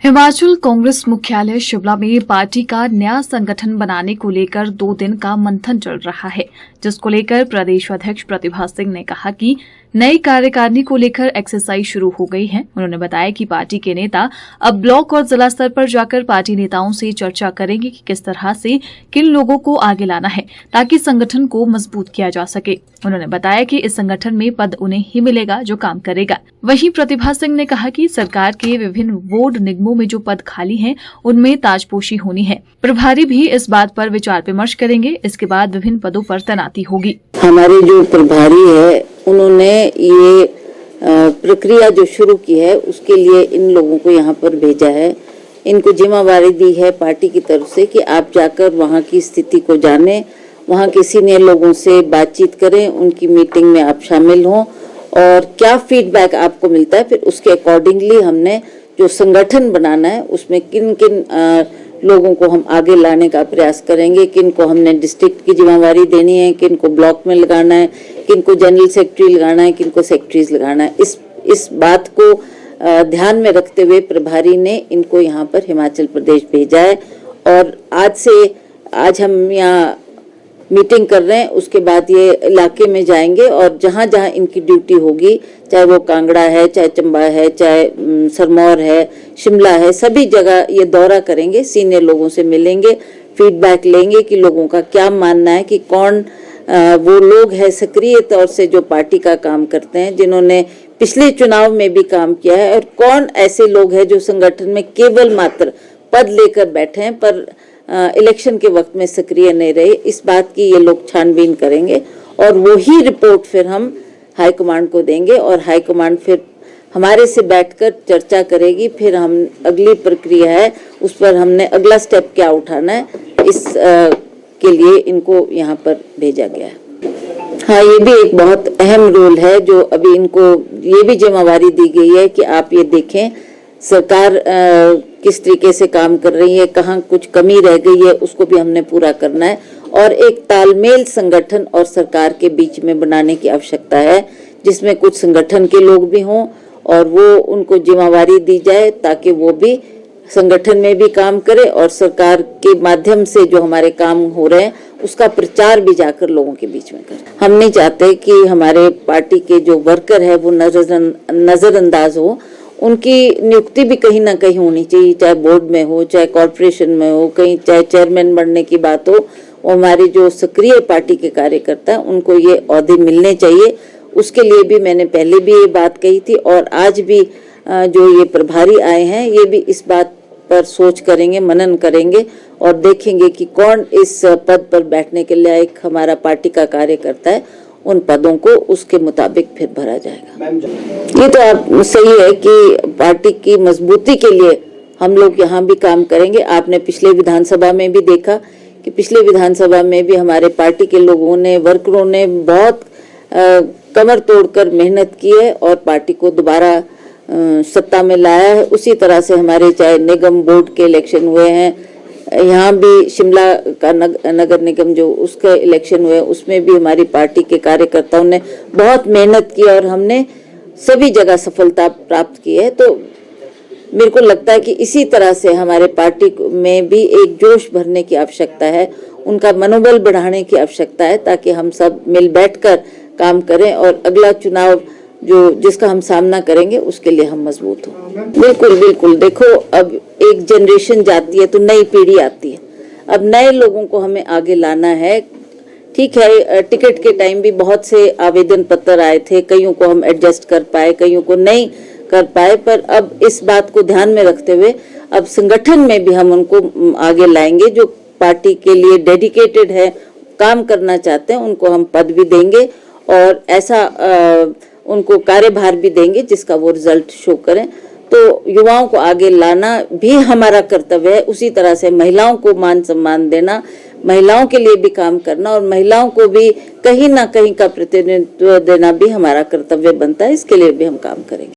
हिमाचल कांग्रेस मुख्यालय शिमला में पार्टी का नया संगठन बनाने को लेकर 2 दिन का मंथन चल रहा है, जिसको लेकर प्रदेश अध्यक्ष प्रतिभा सिंह ने कहा कि नई कार्यकारिणी को लेकर एक्सरसाइज शुरू हो गई है। उन्होंने बताया कि पार्टी के नेता अब ब्लॉक और जिला स्तर पर जाकर पार्टी नेताओं से चर्चा करेंगे कि किस तरह से किन लोगों को आगे लाना है ताकि संगठन को मजबूत किया जा सके। उन्होंने बताया कि इस संगठन में पद उन्हें ही मिलेगा जो काम करेगा। वहीं प्रतिभा सिंह ने कहा कि सरकार के विभिन्न वार्ड निगमों में जो पद खाली हैं, उनमें ताजपोशी होनी है। प्रभारी भी इस बात पर विचार विमर्श करेंगे। इसके बाद विभिन्न पदों पर तैनाती होगी। हमारे जो प्रभारी है उन्होंने ये प्रक्रिया जो शुरू की है उसके लिए इन लोगों को यहाँ पर भेजा है। इनको जिम्मेवारी दी है पार्टी की तरफ से कि आप जाकर वहाँ की स्थिति को जानें, वहाँ के सीनियर लोगों से बातचीत करें, उनकी मीटिंग में आप शामिल हों और क्या फीडबैक आपको मिलता है, फिर उसके अकॉर्डिंगली हमने जो संगठन बनाना है उसमें किन किन लोगों को हम आगे लाने का प्रयास करेंगे, किन को हमने डिस्ट्रिक्ट की जिम्मेवारी देनी है, किन को ब्लॉक में लगाना है, किन को जनरल सेक्रेटरी लगाना है, किन को सेक्रेटरीज लगाना है। इस बात को ध्यान में रखते हुए प्रभारी ने इनको यहाँ पर हिमाचल प्रदेश भेजा है और आज हम यहाँ मीटिंग कर रहे हैं। उसके बाद ये इलाके में जाएंगे और जहाँ जहाँ इनकी ड्यूटी होगी, चाहे वो कांगड़ा है, चाहे चंबा है, चाहे सिरमौर है, शिमला है, सभी जगह ये दौरा करेंगे, सीनियर लोगों से मिलेंगे, फीडबैक लेंगे कि लोगों का क्या मानना है, कि कौन वो लोग हैं सक्रिय तौर से जो पार्टी का काम करते हैं, जिन्होंने पिछले चुनाव में भी काम किया है, और कौन ऐसे लोग हैं जो संगठन में केवल मात्र पद लेकर बैठे हैं पर इलेक्शन के वक्त में सक्रिय नहीं रहे। इस बात की ये लोग छानबीन करेंगे और वही रिपोर्ट फिर हम हाईकमांड को देंगे और हाईकमांड फिर हमारे से बैठकर चर्चा करेगी। फिर हम अगली प्रक्रिया है उस पर हमने अगला स्टेप क्या उठाना है, इस के लिए इनको यहाँ पर भेजा गया है। हाँ, ये भी एक बहुत अहम रोल है जो अभी इनको ये भी जिम्मेवारी दी गई है कि आप ये देखें सरकार किस तरीके से काम कर रही है, कहाँ कुछ कमी रह गई है, उसको भी हमने पूरा करना है और एक तालमेल संगठन और सरकार के बीच में बनाने की आवश्यकता है, जिसमें कुछ संगठन के लोग भी हों और वो उनको जिम्मेवारी दी जाए ताकि वो भी संगठन में भी काम करे और सरकार के माध्यम से जो हमारे काम हो रहे हैं उसका प्रचार भी जाकर लोगों के बीच में करे। हम नहीं चाहते कि हमारे पार्टी के जो वर्कर है वो नजरअंदाज हो। उनकी नियुक्ति भी कहीं ना कहीं होनी चाहिए, चाहे बोर्ड में हो, चाहे कॉर्पोरेशन में हो, कहीं चाहे चेयरमैन बनने की बात हो। हमारे जो सक्रिय पार्टी के कार्यकर्ता हैं उनको ये ओहदे मिलने चाहिए। उसके लिए भी मैंने पहले भी ये बात कही थी और आज भी जो ये प्रभारी आए हैं ये भी इस बात पर सोच करेंगे, मनन करेंगे और देखेंगे कि कौन इस पद पर बैठने के लिए एक हमारा पार्टी का कार्यकर्ता है। उन पदों को उसके मुताबिक फिर भरा जाएगा। ये तो आप सही है कि पार्टी की मजबूती के लिए हम लोग यहाँ भी काम करेंगे। आपने पिछले विधानसभा में भी देखा कि पिछले विधानसभा में भी हमारे पार्टी के लोगों ने, वर्करों ने बहुत कमर तोड़कर मेहनत की है और पार्टी को दोबारा सत्ता में लाया है। उसी तरह से हमारे चाहे निगम बोर्ड के इलेक्शन हुए हैं, यहाँ भी शिमला का नगर निगम जो उसका इलेक्शन हुए उसमें भी हमारी पार्टी के कार्यकर्ताओं ने बहुत मेहनत की और हमने सभी जगह सफलता प्राप्त की है। तो मेरे को लगता है कि इसी तरह से हमारे पार्टी में भी एक जोश भरने की आवश्यकता है, उनका मनोबल बढ़ाने की आवश्यकता है ताकि हम सब मिल बैठकर काम करें और अगला चुनाव जो जिसका हम सामना करेंगे उसके लिए हम मजबूत हों। बिल्कुल बिल्कुल, देखो अब एक जनरेशन जाती है तो नई पीढ़ी आती है। अब नए लोगों को हमें आगे लाना है। ठीक है, टिकट के टाइम भी बहुत से आवेदन पत्र आए थे, कईयों को हम एडजस्ट कर पाए, कईयों को नहीं कर पाए, पर अब इस बात को ध्यान में रखते हुए अब संगठन में भी हम उनको आगे लाएंगे जो पार्टी के लिए डेडिकेटेड है, काम करना चाहते हैं, उनको हम पद भी देंगे और ऐसा उनको कार्यभार भी देंगे जिसका वो रिजल्ट शो करें। तो युवाओं को आगे लाना भी हमारा कर्तव्य है। उसी तरह से महिलाओं को मान सम्मान देना, महिलाओं के लिए भी काम करना और महिलाओं को भी कहीं ना कहीं का प्रतिनिधित्व देना भी हमारा कर्तव्य बनता है। इसके लिए भी हम काम करेंगे।